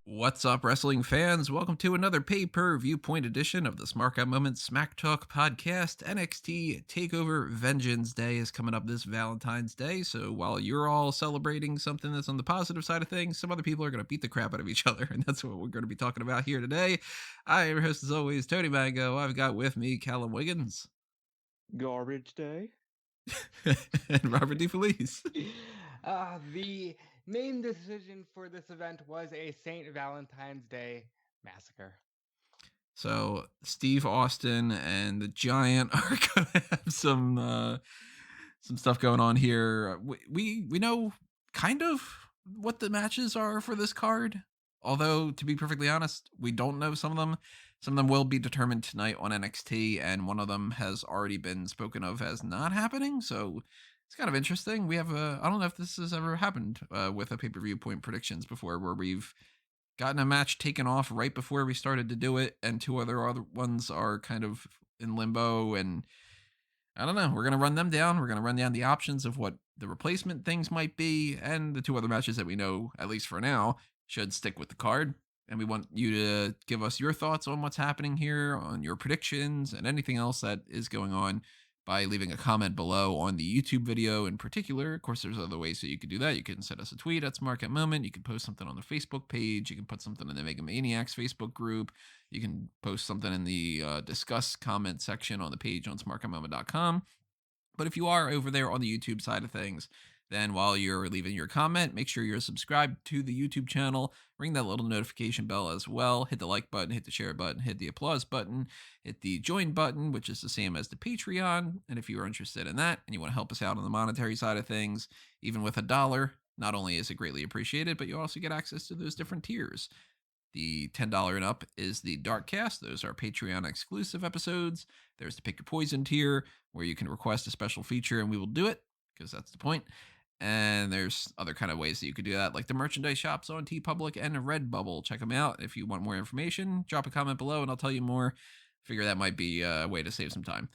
What's up, wrestling fans? Welcome to another Pay-Per-Viewpoint edition of the Smark Moment Smack Talk podcast. NXT TAKEOVER Vengeance Day is coming up this Valentine's Day, so while you're all celebrating something that's on the positive side of things, some other people are going to beat the crap out of each other, and that's what we're going to be talking about here today. I am your host, as always, Tony Mango. I've got with me Callum Wiggins. Garbage Day. And Robert DeFelice. The main decision for this event was a St. Valentine's Day massacre. So Steve Austin and the Giant are going to have some stuff going on here. We know kind of what the matches are for this card. Although, to be perfectly honest, we don't know some of them. Some of them will be determined tonight on NXT, and one of them has already been spoken of as not happening. So it's kind of interesting. We have I don't know if this has ever happened with a pay-per-view point predictions before, where we've gotten a match taken off right before we started to do it, and two other ones are kind of in limbo. And I don't know. We're going to run them down. We're going to run down the options of what the replacement things might be, and the two other matches that we know, at least for now, should stick with the card. And we want you to give us your thoughts on what's happening here, on your predictions, and anything else that is going on by leaving a comment below on the YouTube video in particular. Of course, there's other ways that you could do that. You can send us a tweet at Smark@Moment. You can post something on the Facebook page. You can put something in the Mega Maniacs Facebook group. You can post something in the discuss comment section on the page on smark@moment.com. But if you are over there on the YouTube side of things, then while you're leaving your comment, make sure you're subscribed to the YouTube channel. Ring that little notification bell as well. Hit the like button, hit the share button, hit the applause button, hit the join button, which is the same as the Patreon. And if you are interested in that and you want to help us out on the monetary side of things, even with $1, not only is it greatly appreciated, but you also get access to those different tiers. The $10 and up is the Dark Cast. Those are Patreon exclusive episodes. There's the Pick Your Poison tier, where you can request a special feature and we will do it, because that's the point. And there's other kind of ways that you could do that, like the merchandise shops on TeePublic and Redbubble. Check them out. If you want more information, drop a comment below and I'll tell you more. Figure that might be a way to save some time.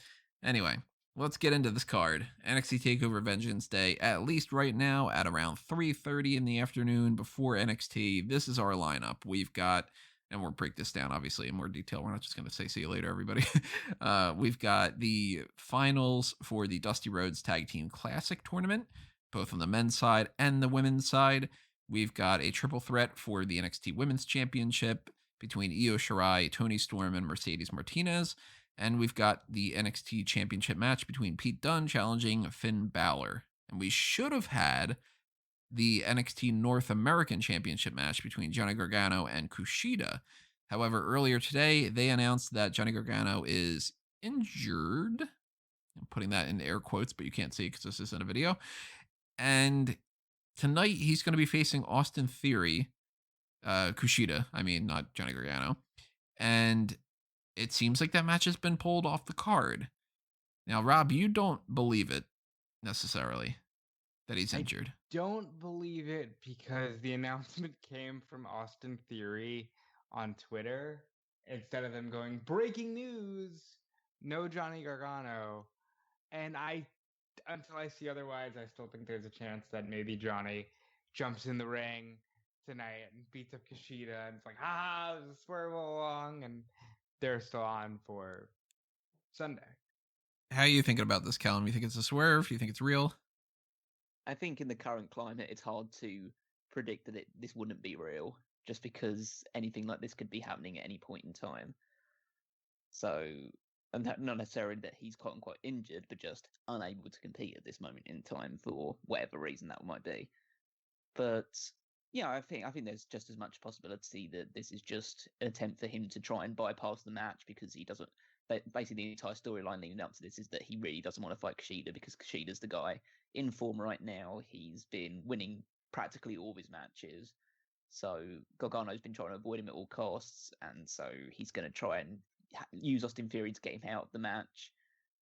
Anyway, let's get into this card. NXT TakeOver Vengeance Day, at least right now, at around 3:30 in the afternoon before NXT. This is our lineup. We've got, and we'll break this down, obviously, in more detail. We're not just going to say see you later, everybody. We've got the finals for the Dusty Rhodes Tag Team Classic Tournament, both on the men's side and the women's side. We've got a triple threat for the NXT Women's Championship between Io Shirai, Toni Storm, and Mercedes Martinez. And we've got the NXT Championship match between Pete Dunne challenging Finn Balor. And we should have had the NXT North American Championship match between Johnny Gargano and Kushida. However, earlier today, they announced that Johnny Gargano is injured. I'm putting that in air quotes, but you can't see it because this isn't a video. And tonight, he's going to be facing Austin Theory, Kushida, I mean, not Johnny Gargano. And it seems like that match has been pulled off the card. Now, Rob, you don't believe it necessarily that he's injured. Don't believe it because the announcement came from Austin Theory on Twitter instead of them going, breaking news, no Johnny Gargano. And until I see otherwise, I still think there's a chance that maybe Johnny jumps in the ring tonight and beats up Kushida, and it's like, there's a swerve all along, and they're still on for Sunday. How are you thinking about this, Callum? You think it's a swerve? Do you think it's real? I think in the current climate, it's hard to predict that this wouldn't be real, just because anything like this could be happening at any point in time. So, and that, not necessarily that he's quote unquote injured, but just unable to compete at this moment in time for whatever reason that might be. But yeah, I think there's just as much possibility that this is just an attempt for him to try and bypass the match because he doesn't. Basically, the entire storyline leading up to this is that he really doesn't want to fight Kushida because Kushida's the guy in form right now. He's been winning practically all of his matches. So Gargano's been trying to avoid him at all costs, and so he's going to try and use Austin Theory to get him out of the match.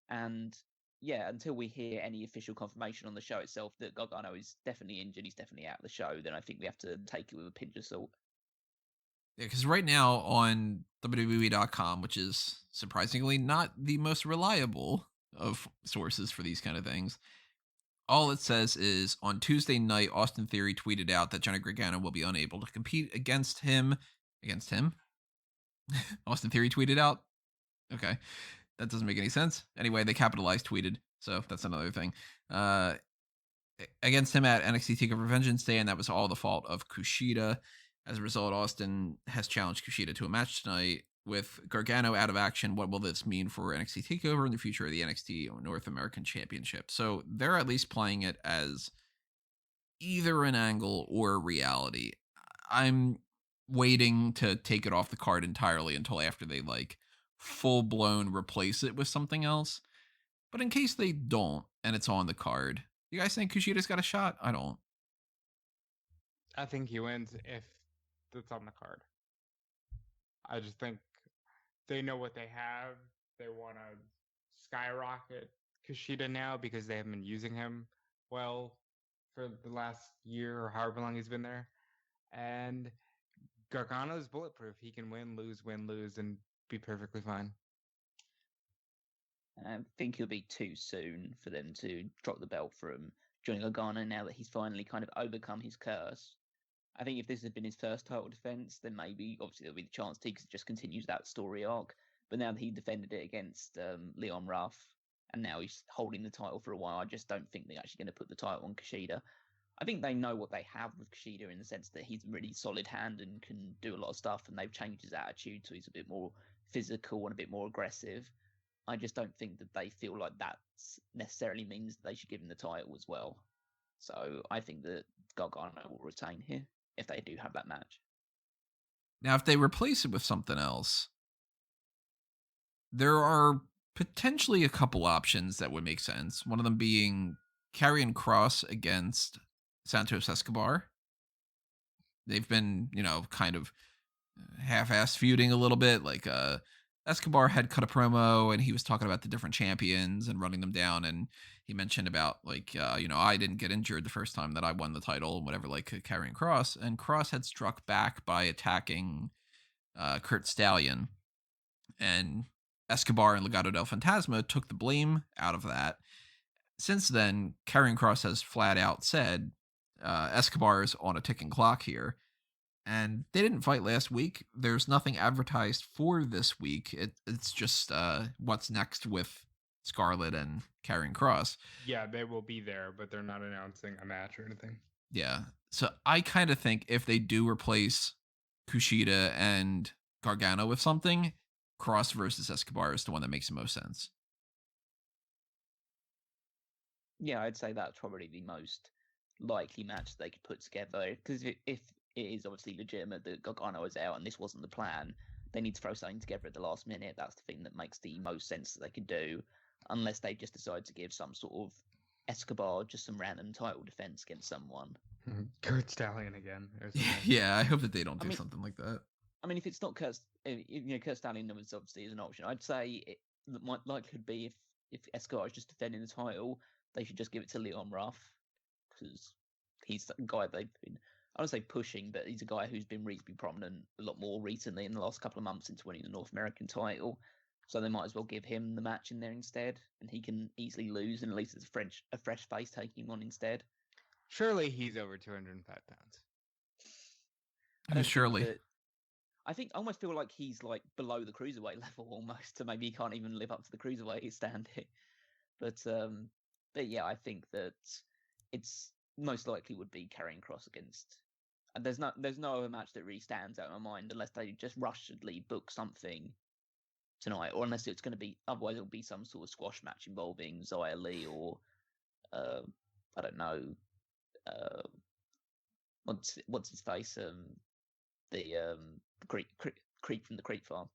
And yeah, until we hear any official confirmation on the show itself that Gargano is definitely injured, he's definitely out of the show, then I think we have to take it with a pinch of salt. Yeah, because right now on WWE.com, which is surprisingly not the most reliable of sources for these kind of things, All it says is on Tuesday night, Austin Theory tweeted out that Johnny Gargano will be unable to compete against him. Against him? Austin Theory tweeted out? Okay. That doesn't make any sense. Anyway, they capitalized tweeted, so that's another thing. Against him at NXT TakeOver Vengeance Day, and that was all the fault of Kushida. As a result, Austin has challenged Kushida to a match tonight. With Gargano out of action, what will this mean for NXT TakeOver in the future of the NXT North American Championship? So they're at least playing it as either an angle or reality. I'm waiting to take it off the card entirely until after they like full blown replace it with something else. But in case they don't and it's on the card, you guys think Kushida's got a shot? I don't. I think he wins if it's on the card. I just think they know what they have. They want to skyrocket Kushida now because they haven't been using him well for the last year or however long he's been there. And Gargano's bulletproof. He can win, lose, and be perfectly fine. I think it'll be too soon for them to drop the belt from Johnny Gargano now that he's finally kind of overcome his curse. I think if this had been his first title defense, then maybe, obviously, there'll be the chance to, because it just continues that story arc. But now that he defended it against Leon Ruff, and now he's holding the title for a while, I just don't think they're actually going to put the title on Kushida. I think they know what they have with Kushida in the sense that he's a really solid hand and can do a lot of stuff, and they've changed his attitude so he's a bit more physical and a bit more aggressive. I just don't think that they feel like that necessarily means they should give him the title as well. So I think that Gargano will retain here if they do have that match. Now, if they replace it with something else, there are potentially a couple options that would make sense. One of them being Karrion Kross against Santos Escobar. They've been, kind of half-assed feuding a little bit. Like, Escobar had cut a promo and he was talking about the different champions and running them down. And he mentioned about like, I didn't get injured the first time that I won the title, whatever, like Karrion Kross. And Kross had struck back by attacking Kurt Stallion. And Escobar and Legado del Fantasma took the blame out of that. Since then, Karrion Kross has flat out said Escobar is on a ticking clock here. And they didn't fight last week. There's nothing advertised for this week. It's just what's next with Scarlett and Karrion Kross. Yeah, they will be there, but they're not announcing a match or anything. Yeah. So I kind of think if they do replace Kushida and Gargano with something, Kross versus Escobar is the one that makes the most sense. Yeah, I'd say that's probably the most likely match they could put together. Because if it is obviously legitimate that Gargano is out and this wasn't the plan, they need to throw something together at the last minute. That's the thing that makes the most sense that they could do, unless they just decide to give some sort of Escobar just some random title defense against someone. Kurt Stallion again. Yeah, I hope that they don't do something like that. I mean, if it's not Kurt Stallion obviously is an option. I'd say it might likely be if Escobar is just defending the title, they should just give it to Leon Ruff because he's the guy they've been, I don't say pushing, but he's a guy who's been reasonably prominent a lot more recently in the last couple of months since winning the North American title. So they might as well give him the match in there instead, and he can easily lose, and at least it's a fresh face taking him on instead. Surely he's over 205 Surely. pounds. I think I almost feel like he's like below the cruiserweight level almost, so maybe he can't even live up to the cruiserweight standing. But yeah, I think that it's most likely would be Karrion Kross against. And there's no other match that really stands out in my mind unless they just rushedly book something tonight, or unless it's going to be, otherwise it'll be some sort of squash match involving Xia Li or I don't know, what's his face, the creep from the Creep Farm.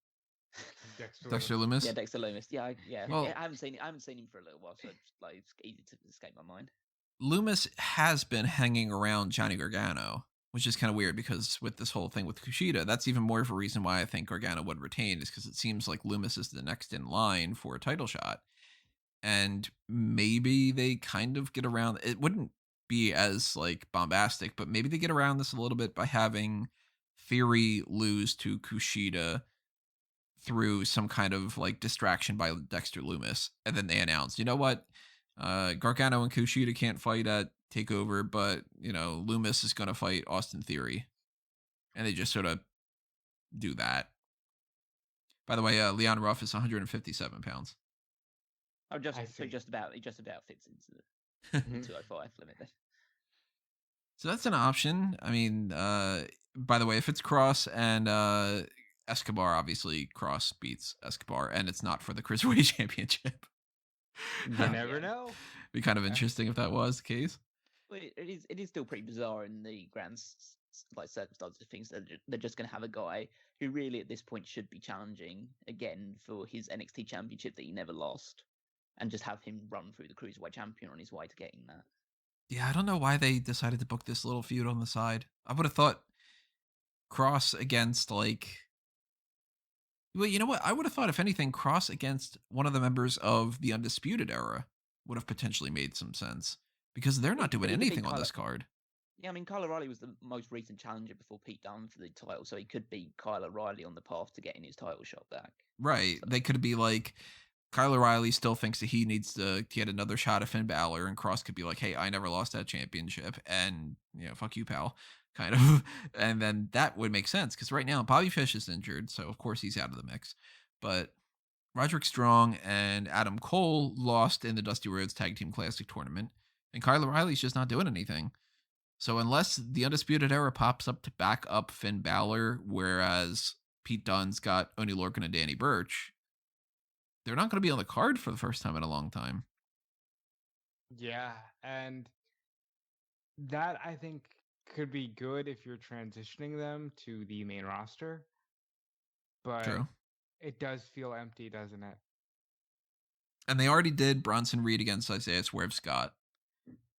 Dexter Lumis. Yeah, Dexter Lumis. Yeah. Well, I haven't seen him for a little while, so it's easy to escape my mind. Lumis has been hanging around Johnny Gargano, which is kind of weird because with this whole thing with Kushida, that's even more of a reason why I think Gargano would retain, is because it seems like Lumis is the next in line for a title shot. And maybe they kind of get around. It wouldn't be as like bombastic, but maybe they get around this a little bit by having Theory lose to Kushida through some kind of like distraction by Dexter Lumis. And then they announced, you know what? Gargano and Kushida can't fight at TakeOver, but Loomis is going to fight Austin Theory, and they just sort of do that. By the way, Leon Ruff is 157 pounds. Oh, he just about fits into the 205 limit then. So that's an option. I mean, by the way, if it's Cross and Escobar, obviously Cross beats Escobar, and it's not for the Cruiserweight Championship. You never know. Be kind of interesting if that was the case. Well, it is still pretty bizarre in the grand circumstances of things. They're just going to have a guy who really at this point should be challenging again for his NXT Championship that he never lost, and just have him run through the Cruiserweight Champion on his way to getting that. Yeah, I don't know why they decided to book this little feud on the side. I would have thought Cross against well, you know what? I would have thought, if anything, Cross against one of the members of the Undisputed Era would have potentially made some sense, because they're not doing anything on this card. Yeah, I mean, Kyle O'Reilly was the most recent challenger before Pete Dunne for the title, so he could be Kyle O'Reilly on the path to getting his title shot back. Right. So they could be like, Kyle O'Reilly still thinks that he needs to get another shot at Finn Balor, and Cross could be like, hey, I never lost that championship, and, fuck you, pal, kind of. And then that would make sense, because right now Bobby Fish is injured, so of course he's out of the mix. But Roderick Strong and Adam Cole lost in the Dusty Rhodes Tag Team Classic tournament, and Kyle O'Reilly's just not doing anything. So unless the Undisputed Era pops up to back up Finn Balor, whereas Pete Dunne's got Oney Lorcan and Danny Burch, they're not going to be on the card for the first time in a long time. Yeah, and that, I think, could be good if you're transitioning them to the main roster. But True. It does feel empty, doesn't it? And they already did Bronson Reed against Isaiah Swerve Scott.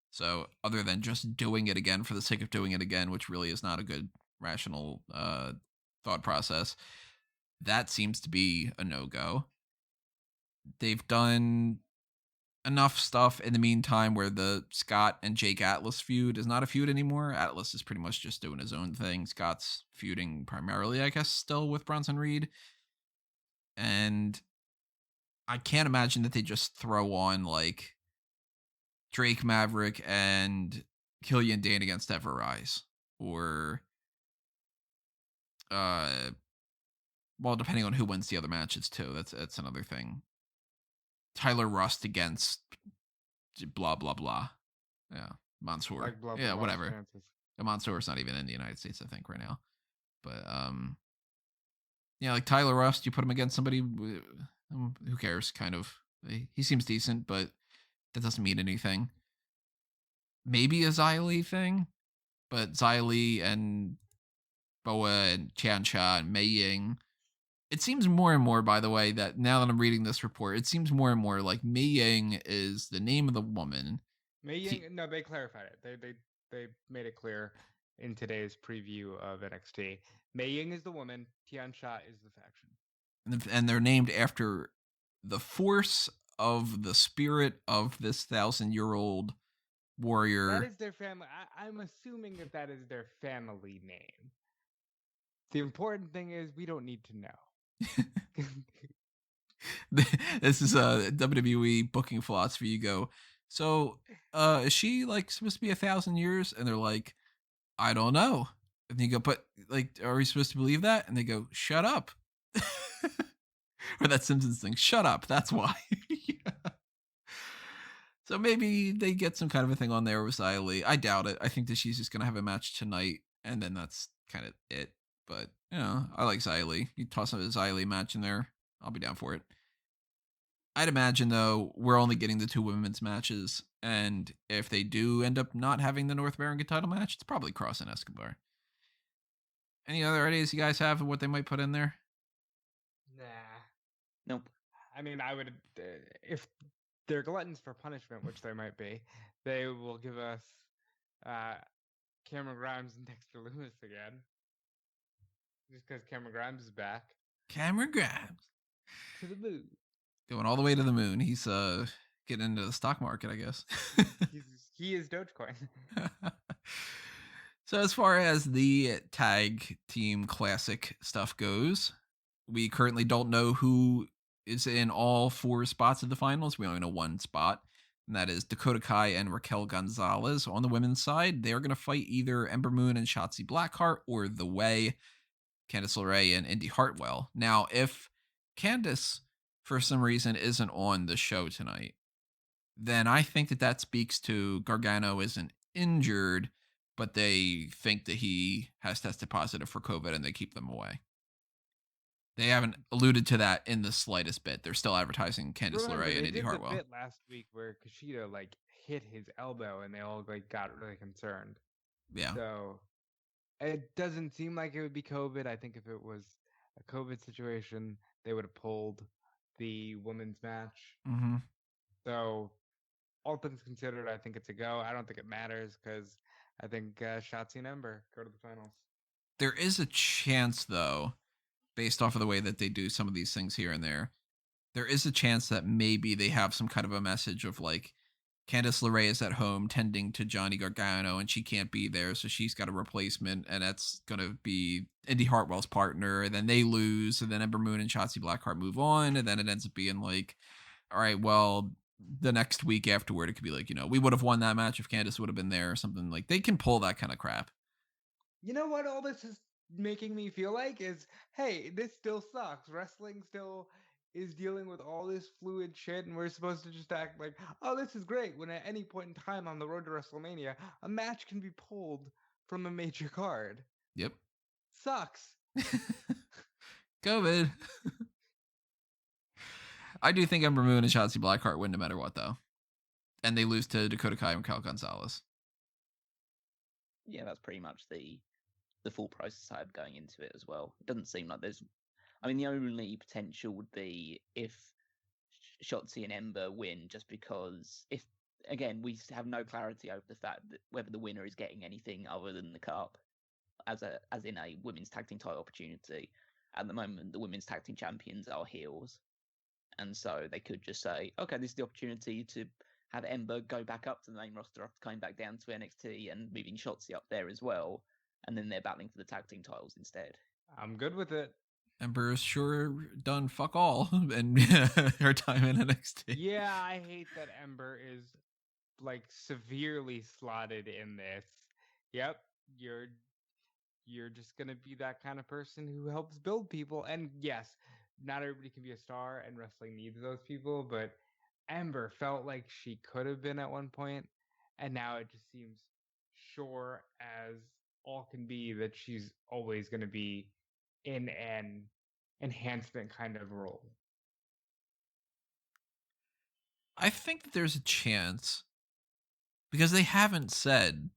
So other than just doing it again for the sake of doing it again, which really is not a good rational thought process, that seems to be a no-go. They've done enough stuff in the meantime where the Scott and Jake Atlas feud is not a feud anymore. Atlas is pretty much just doing his own thing. Scott's feuding primarily, I guess, still with Bronson Reed. And I can't imagine that they just throw on like Drake Maverick and Killian Dane against Ever Rise, or well, depending on who wins the other matches too. That's another thing. Tyler Rust against blah blah blah. Yeah, Mansoor. Like blah, yeah, blah, whatever. Mansoor's not even in the United States, I think, right now. But yeah, like Tyler Rust, you put him against somebody, who cares? Kind of. He seems decent, but that doesn't mean anything. Maybe a Xylee thing, but Xylee and Boa and Tiancha and Mei Ying. It seems more and more, by the way, that now that I'm reading this report, it seems more and more like Mei Ying is the name of the woman. Mei Ying, no, they clarified it. They made it clear in today's preview of NXT. Mei Ying is the woman, Tiancha is the faction. And they're named after the force of the spirit of this 1,000-year-old warrior. That is their family. I'm assuming that is their family name. The important thing is we don't need to know. This is a WWE booking philosophy. You go, so is she like supposed to be 1,000 years? And they're like, I don't know. And you go, but like, are we supposed to believe that? And they go, shut up. Or that Simpsons thing, shut up. That's why. Yeah. So maybe they get some kind of a thing on there with Xylee. I doubt it. I think that she's just going to have a match tonight, and then that's kind of it. But, I like Xylee. You toss a Xylee match in there, I'll be down for it. I'd imagine, though, we're only getting the 2 women's matches, and if they do end up not having the North American title match, it's probably Cross and Escobar. Any other ideas you guys have of what they might put in there? Nah. Nope. I mean, I would, if they're gluttons for punishment, which they might be, they will give us Cameron Grimes and Dexter Loomis again. Just because Cameron Grimes is back. Cameron Grimes. To the moon. Going all the way to the moon. He's getting into the stock market, I guess. He is Dogecoin. So as far as the tag team classic stuff goes, we currently don't know who is in all 4 spots of the finals. We only know 1 spot. And that is Dakota Kai and Raquel Gonzalez. On the women's side, they are going to fight either Ember Moon and Shotzi Blackheart or The Way, Candice LeRae and Indi Hartwell. Now, if Candice, for some reason, isn't on the show tonight, then I think that speaks to Gargano isn't injured, but they think that he has tested positive for COVID and they keep them away. They haven't alluded to that in the slightest bit. They're still advertising Candice LeRae and Indi Hartwell. They did the bit last week where Kushida hit his elbow and they all got really concerned. Yeah. So it doesn't seem like it would be COVID. I think if it was a COVID situation, they would have pulled the women's match. Mm-hmm. So all things considered, I think it's a go. I don't think it matters because I think Shotzi and Ember go to the finals. There is a chance, though, based off of the way that they do some of these things here and there is a chance that maybe they have some kind of a message of Candice LeRae is at home tending to Johnny Gargano and she can't be there, so she's got a replacement, and that's going to be Indi Hartwell's partner, and then they lose, and then Ember Moon and Shotzi Blackheart move on, and then it ends up being all right, well, the next week afterward, it could be we would have won that match if Candice would have been there or something. They can pull that kind of crap. You know what all this is making me feel like is, hey, this still sucks. Wrestling still is dealing with all this fluid shit, and we're supposed to just act like, oh, this is great, when at any point in time on the road to WrestleMania, a match can be pulled from a major card. Yep. Sucks. COVID. I do think Ember Moon and Shotzi Blackheart win no matter what, though. And they lose to Dakota Kai and Raquel Gonzalez. Yeah, that's pretty much the full process I have going into it as well. It doesn't seem like there's... I mean, the only potential would be if Shotzi and Ember win, just because if, again, we have no clarity over the fact that whether the winner is getting anything other than the cup as in a women's tag team title opportunity. At the moment, the women's tag team champions are heels. And so they could just say, okay, this is the opportunity to have Ember go back up to the main roster after coming back down to NXT and moving Shotzi up there as well. And then they're battling for the tag team titles instead. I'm good with it. Ember's sure done fuck all in her time in NXT. Yeah, I hate that Ember is severely slotted in this. Yep, you're just gonna be that kind of person who helps build people. And yes, not everybody can be a star, and wrestling needs those people, but Ember felt like she could have been at one point, and now it just seems sure as all can be that she's always going to be in an enhancement kind of role. I think that there's a chance, because they haven't said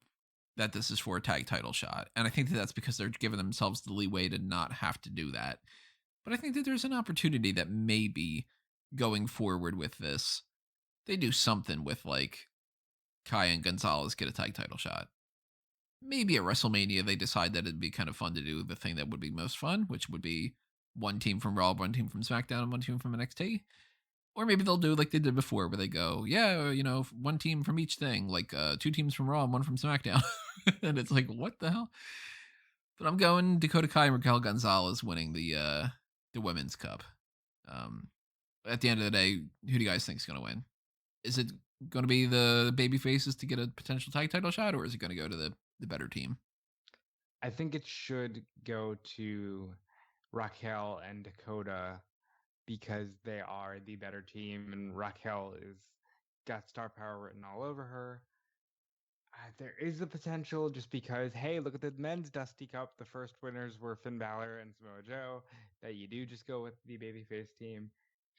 that this is for a tag title shot, and I think that that's because they're giving themselves the leeway to not have to do that. But I think that there's an opportunity that maybe going forward with this, they do something with Kai and Gonzalez get a tag title shot. Maybe at WrestleMania they decide that it'd be kind of fun to do the thing that would be most fun, which would be one team from Raw, one team from SmackDown, and one team from NXT. Or maybe they'll do like they did before, where they go, yeah, one team from each thing, two teams from Raw and one from SmackDown. And it's what the hell? But I'm going Dakota Kai and Raquel Gonzalez winning the Women's Cup. At the end of the day, who do you guys think is going to win? Is it going to be the baby faces to get a potential tag title shot, or is it going to go to the better team? I think it should go to Raquel and Dakota because they are the better team, and Raquel is got star power written all over her. There is the potential, just because, hey, look at the men's Dusty Cup. The first winners were Finn Balor and Samoa Joe, that you do just go with the babyface team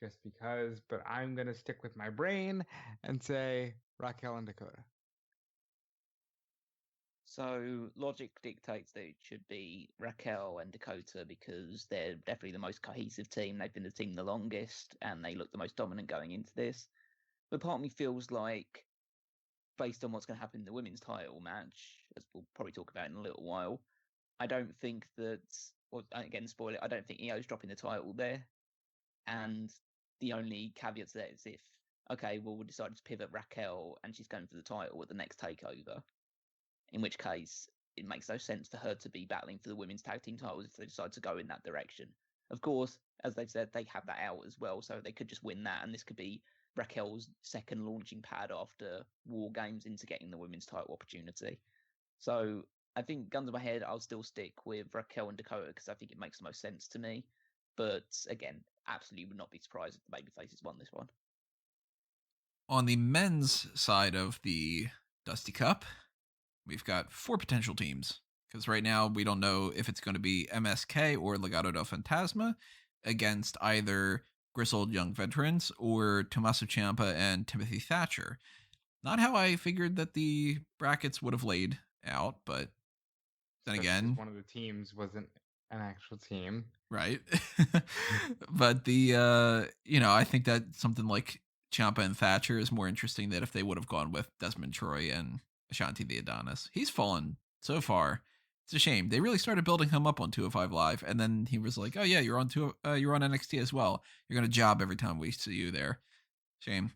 just because. But I'm going to stick with my brain and say Raquel and Dakota. So logic dictates that it should be Raquel and Dakota because they're definitely the most cohesive team. They've been the team the longest and they look the most dominant going into this. But part of me feels like, based on what's going to happen in the women's title match, as we'll probably talk about in a little while, I don't think that, well, again, spoiler, I don't think Io's dropping the title there. And the only caveat to that is if, okay, well, we decided to pivot Raquel and she's going for the title at the next takeover. In which case, it makes no sense for her to be battling for the women's tag team titles if they decide to go in that direction. Of course, as they've said, they have that out as well, so they could just win that, and this could be Raquel's second launching pad after War Games into getting the women's title opportunity. So I think, guns in my head, I'll still stick with Raquel and Dakota because I think it makes the most sense to me. But again, absolutely would not be surprised if the babyfaces won this one. On the men's side of the Dusty Cup, we've got 4 potential teams. Because right now, we don't know if it's going to be MSK or Legado del Fantasma against either Grizzled Young Veterans or Tommaso Ciampa and Timothy Thatcher. Not how I figured that the brackets would have laid out, but then again, one of the teams wasn't an actual team, right? But I think that something like Ciampa and Thatcher is more interesting than if they would have gone with Desmond Troy and Ashanti the Adonis. He's fallen so far. It's a shame. They really started building him up on 205 Live, and then he was like, "Oh yeah, you're on NXT as well. You're gonna job every time we see you there." Shame.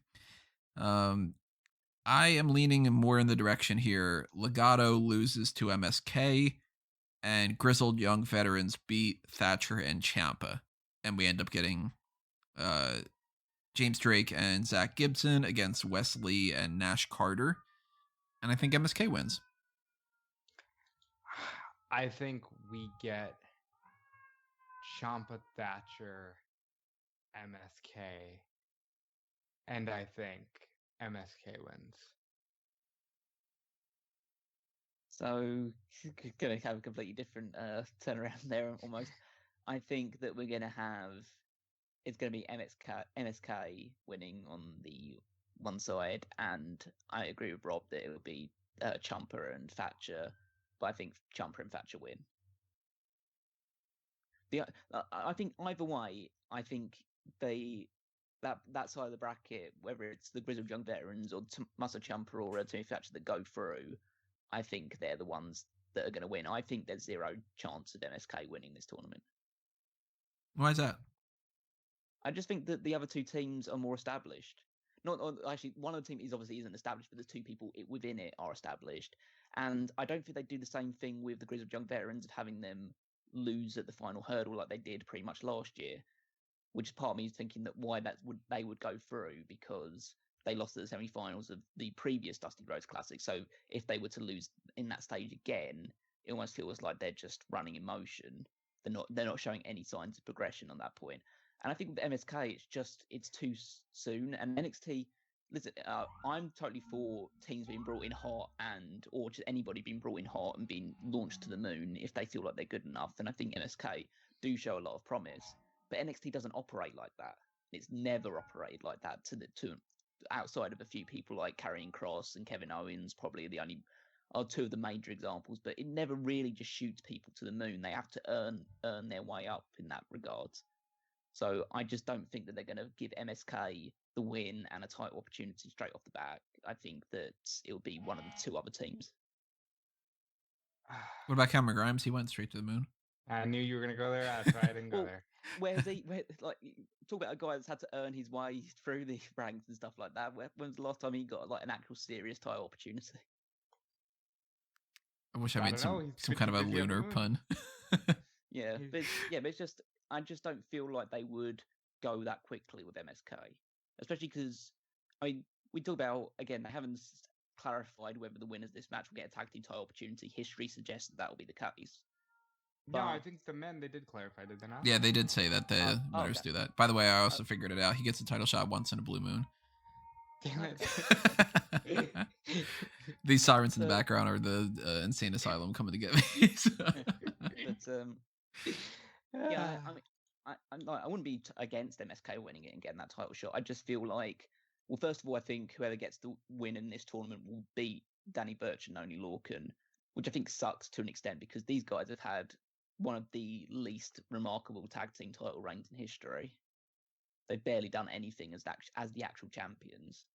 I am leaning more in the direction here. Legado loses to MSK, and Grizzled Young Veterans beat Thatcher and Ciampa, and we end up getting James Drake and Zach Gibson against Wesley and Nash Carter, and I think MSK wins. I think we get Ciampa, Thatcher, MSK, and I think MSK wins. So, going to have a completely different turnaround there almost. I think that we're going to have, it's going to be MSK winning on the one side, and I agree with Rob that it would be Ciampa and Thatcher, but I think Ciampa and Thatcher win. I think either way, I think that side of the bracket, whether it's the Grizzled Young Veterans or Tommaso Ciampa or Tony Thatcher that go through, I think they're the ones that are going to win. I think there's zero chance of MSK winning this tournament. Why is that? I just think that the other 2 teams are more established. Not actually, one of the teams obviously isn't established, but the 2 people within it are established. And I don't think they do the same thing with the Grizzled Young Veterans of having them lose at the final hurdle like they did pretty much last year, which is part of me thinking that why they would go through, because they lost at the semi-finals of the previous Dusty Rhodes Classic. So if they were to lose in that stage again, it almost feels like they're just running in motion. They're not showing any signs of progression on that point. And I think with MSK, it's too soon. And NXT, listen, I'm totally for teams being brought in hot or just anybody being brought in hot and being launched to the moon if they feel like they're good enough. And I think MSK do show a lot of promise. But NXT doesn't operate like that. It's never operated like that to outside of a few people like Karrion Kross and Kevin Owens, probably are 2 of the major examples. But it never really just shoots people to the moon. They have to earn their way up in that regard. So I just don't think that they're going to give MSK the win and a title opportunity straight off the bat. I think that it'll be one of the 2 other teams. What about Cameron Grimes? He went straight to the moon. I knew you were going to go there. That's why I didn't go there. Talk about a guy that's had to earn his way through the ranks and stuff like that. When's the last time he got like an actual serious title opportunity? I wish I made some kind of a lunar pun. Yeah, but it's just, I just don't feel like they would go that quickly with MSK, especially because, I mean, we talk about, again, they haven't clarified whether the winners of this match will get a tag team title opportunity. History suggests that will be the case. No, I think the men, they did clarify, did they not? Yeah, they did say that the winners do that. By the way, I also figured it out. He gets a title shot once in a blue moon. Damn it. These sirens in the background are the insane asylum coming to get me. So. Yeah, I mean, I wouldn't be against MSK winning it and getting that title shot. I just feel like, well, first of all, I think whoever gets the win in this tournament will beat Danny Burch and Oney Lorcan, which I think sucks to an extent because these guys have had one of the least remarkable tag team title reigns in history. They've barely done anything as the actual champions.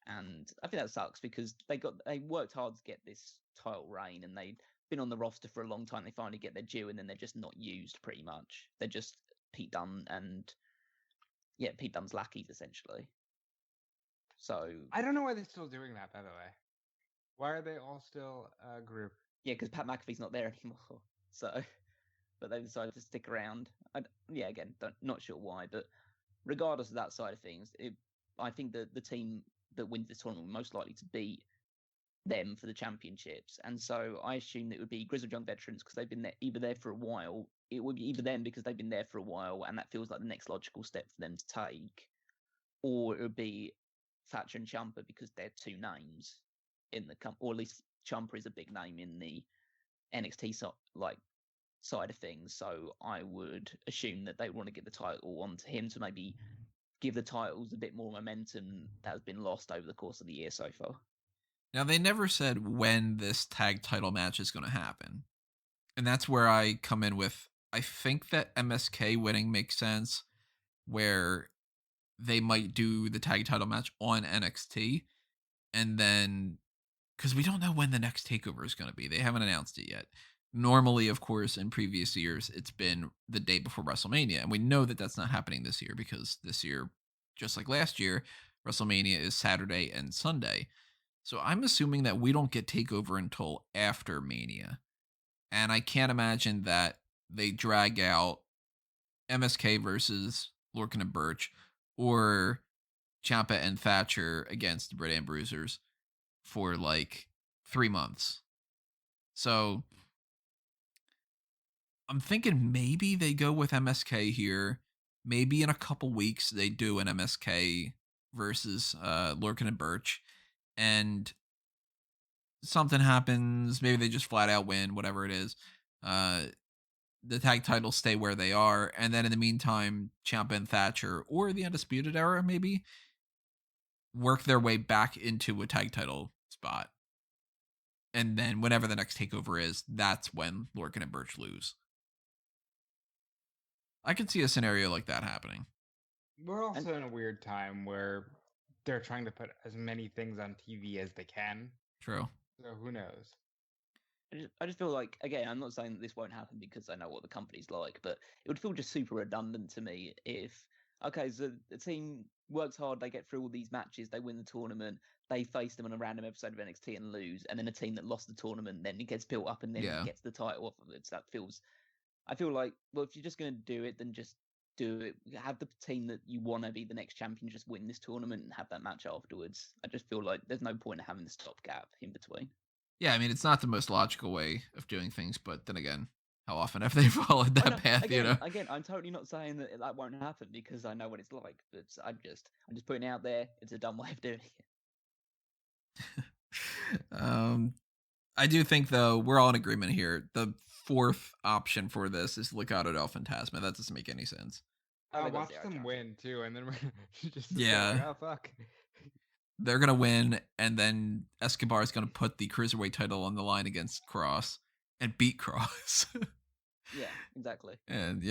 And I think that sucks because they worked hard to get this title reign and they've been on the roster for a long time. They finally get their due and then they're just not used pretty much. They're just Pete Dunne Pete Dunne's lackeys essentially. So I don't know why they're still doing that, by the way. Why are they all still a group? Yeah, because Pat McAfee's not there anymore. So, but they decided to stick around. Again, not sure why, but regardless of that side of things, I think that the team that wins this tournament will most likely to beat them for the championships. And so I assume that it would be Grizzled Young Veterans because they've been there for a while. It would be either them because they've been there for a while and that feels like the next logical step for them to take, or it would be Thatcher and Ciampa because they're two names in the or at least Ciampa is a big name in the NXT side of things. So I would assume that they want to give the title on to him to maybe give the titles a bit more momentum that has been lost over the course of the year so far. Now, they never said when this tag title match is going to happen. And that's where I come in with, I think that MSK winning makes sense, where they might do the tag title match on NXT. And then, because we don't know when the next takeover is going to be. They haven't announced it yet. Normally, of course, in previous years, it's been the day before WrestleMania. And we know that that's not happening this year because this year, just like last year, WrestleMania is Saturday and Sunday. So I'm assuming that we don't get TakeOver until after Mania. And I can't imagine that they drag out MSK versus Lorcan and Birch or Ciampa and Thatcher against the Brit and Bruisers for like 3 months. So I'm thinking maybe they go with MSK here. Maybe in a couple weeks they do an MSK versus Lorcan and Birch. And something happens, maybe they just flat out win, whatever it is. The tag titles stay where they are, and then in the meantime, Ciampa and Thatcher, or the Undisputed Era, maybe, work their way back into a tag title spot. And then whenever the next takeover is, that's when Lorcan and Birch lose. I could see a scenario like that happening. We're also in a weird time where they're trying to put as many things on TV as they can. True. So who knows? I just feel like, again, I'm not saying that this won't happen because I know what the company's like, but it would feel just super redundant to me if, okay, so the team works hard, they get through all these matches, they win the tournament, they face them on a random episode of NXT and lose, and then a team that lost the tournament, then it gets built up and then it gets the title off of it. So I feel like, well, if you're just going to do it, then just do it. Have the team that you want to be the next champion just win this tournament and have that match afterwards. I just feel like there's no point in having the stopgap in between. Yeah, I mean, it's not the most logical way of doing things, but then again, how often have they followed that path, again, Again, I'm totally not saying that won't happen because I know what it's like, but I'm just putting it out there. It's a dumb way of doing it. I do think, though, we're all in agreement here. The fourth option for this is Legado del Fantasma. That doesn't make any sense. I watch them win, too, and then we're just like, oh, fuck. They're going to win, and then Escobar is going to put the Cruiserweight title on the line against Cross and beat Cross. Yeah, exactly. And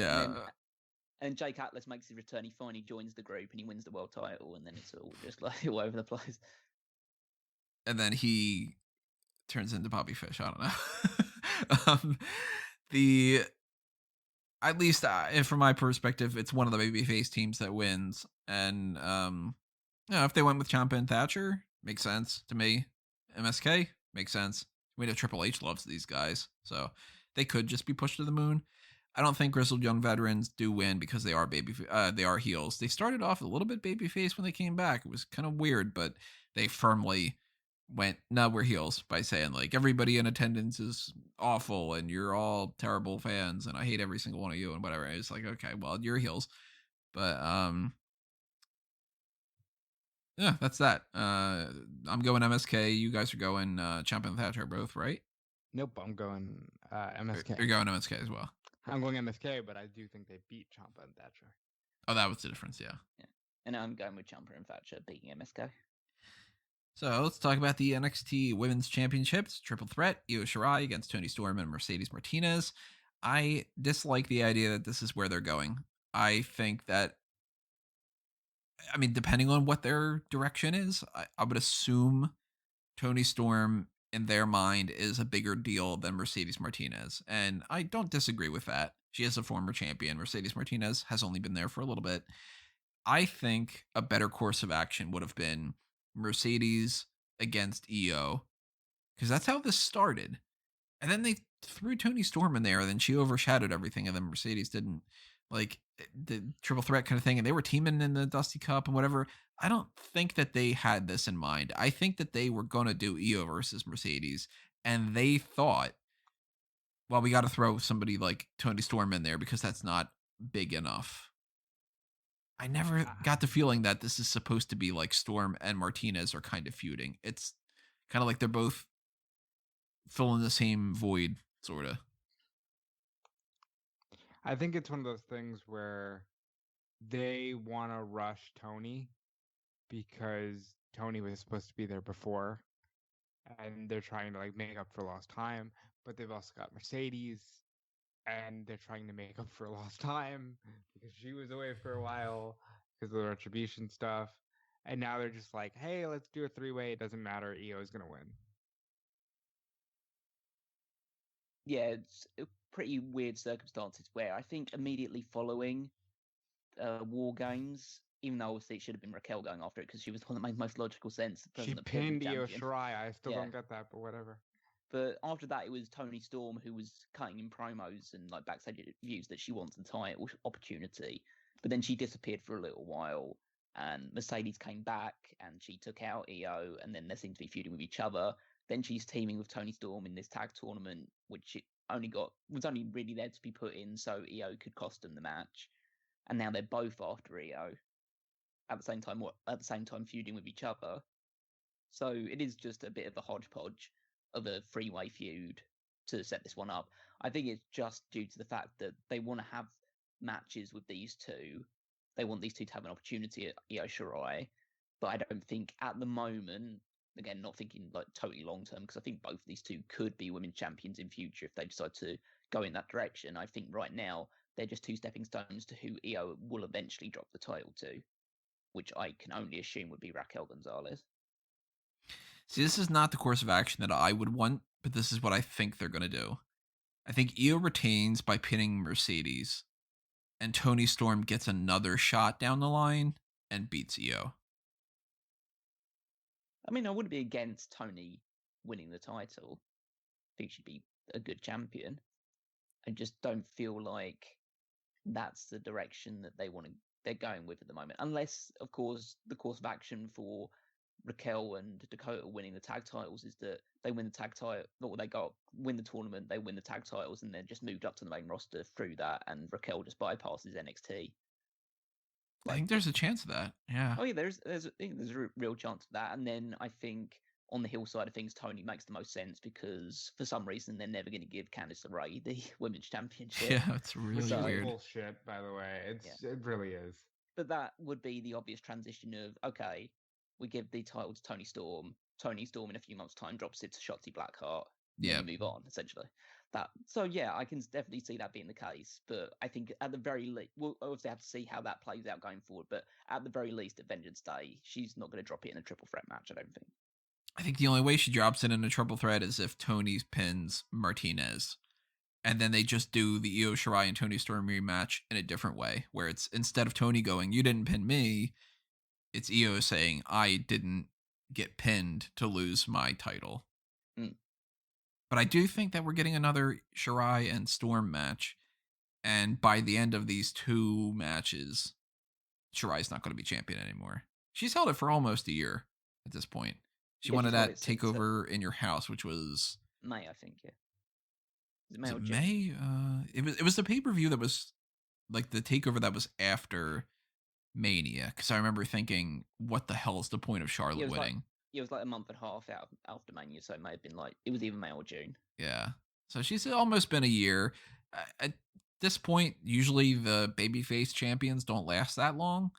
and Jake Atlas makes his return. He finally joins the group and he wins the world title, and then it's all just like all over the place. And then he turns into Bobby Fish. I don't know. At least from my perspective, it's one of the babyface teams that wins. And if they went with Ciampa and Thatcher, makes sense to me. MSK makes sense. We know Triple H loves these guys, so they could just be pushed to the moon. I don't think Grizzled Young Veterans do win because they are heels. They started off a little bit babyface when they came back. It was kind of weird, but they firmly went, no, we're heels, by saying like everybody in attendance is awful and you're all terrible fans and I hate every single one of you and whatever. It's like, okay, well, you're heels. But yeah, that's that. I'm going MSK. You guys are going Ciampa and Thatcher both, right? Nope, I'm going MSK. You're going MSK as well. I'm going MSK, but I do think they beat Ciampa and Thatcher. Oh, that was the difference, yeah. And I'm going with Ciampa and Thatcher beating MSK. So let's talk about the NXT Women's Championships. Triple threat, Io Shirai against Toni Storm and Mercedes Martinez. I dislike the idea that this is where they're going. I think that, I mean, depending on what their direction is, I would assume Toni Storm in their mind is a bigger deal than Mercedes Martinez. And I don't disagree with that. She is a former champion. Mercedes Martinez has only been there for a little bit. I think a better course of action would have been Mercedes against Io, because that's how this started. And then they threw Toni Storm in there, and then she overshadowed everything, and then Mercedes didn't like the triple threat kind of thing, and they were teaming in the Dusty Cup and whatever. I don't think that they had this in mind. I think that they were going to do Io versus Mercedes, and they thought, well, we got to throw somebody like Toni Storm in there because that's not big enough. I never got the feeling that this is supposed to be like Storm and Martinez are kind of feuding. It's kind of like they're both filling the same void, sort of. I think it's one of those things where they want to rush Toni because Toni was supposed to be there before, and they're trying to like make up for lost time. But they've also got Mercedes, and they're trying to make up for lost time because she was away for a while because of the retribution stuff. And now they're just like, hey, let's do a three-way. It doesn't matter. Io is going to win. Yeah, it's pretty weird circumstances where I think immediately following War Games, even though obviously it should have been Raquel going after it because she was the one that made most logical sense. She pinned Io Shirai. I still don't get that, but whatever. But after that, it was Toni Storm who was cutting in promos and like backstage interviews that she wants the title opportunity. But then she disappeared for a little while, and Mercedes came back and she took out Io, and then they seem to be feuding with each other. Then she's teaming with Toni Storm in this tag tournament, which it was only really there to be put in so Io could cost them the match. And now they're both after Io at the same time feuding with each other. So it is just a bit of a hodgepodge of a three-way feud to set this one up. I think it's just due to the fact that they want to have matches with these two. They want these two to have an opportunity at Io Shirai, but I don't think at the moment, again, not thinking like totally long-term, because I think both of these two could be women's champions in future if they decide to go in that direction. I think right now they're just two stepping stones to who Io will eventually drop the title to, which I can only assume would be Raquel Gonzalez. See, this is not the course of action that I would want, but this is what I think they're going to do. I think Io retains by pinning Mercedes, and Toni Storm gets another shot down the line and beats Io. I mean, I wouldn't be against Toni winning the title. I think she'd be a good champion. I just don't feel like that's the direction that they're going with at the moment. Unless, of course, the course of action for Raquel and Dakota winning the tag titles is that they win the tag title, or they win the tournament, they win the tag titles, and then just moved up to the main roster through that, and Raquel just bypasses NXT. I think there's a chance of that. Yeah. Oh yeah, there's a real chance of that. And then I think on the heel side of things, Toni makes the most sense because for some reason they're never going to give Candice LeRae the women's championship. Yeah, it's really weird. Bullshit, by the way. It really is. But that would be the obvious transition of, okay, we give the title to Toni Storm. Toni Storm in a few months' time drops it to Shotzi Blackheart. Yeah. And move on, essentially. So yeah, I can definitely see that being the case. But I think at the very least, we'll obviously have to see how that plays out going forward. But at the very least, at Vengeance Day, she's not going to drop it in a triple threat match, I don't think. I think the only way she drops it in a triple threat is if Toni pins Martinez. And then they just do the Io Shirai and Toni Storm rematch in a different way, where it's instead of Toni going, you didn't pin me, it's Io saying, I didn't get pinned to lose my title. But I do think that we're getting another Shirai and Storm match. And by the end of these two matches, Shirai's not going to be champion anymore. She's held it for almost a year at this point. She wanted that takeover in your house, which was May, I think, yeah. Was it May? It was the pay-per-view that was like the takeover that was after Mania, because I remember thinking, what the hell is the point of Charlotte winning? It was like a month and a half out after Mania, so it may have been like, it was either May or June. Yeah. So she's almost been a year. At this point, usually the babyface champions don't last that long.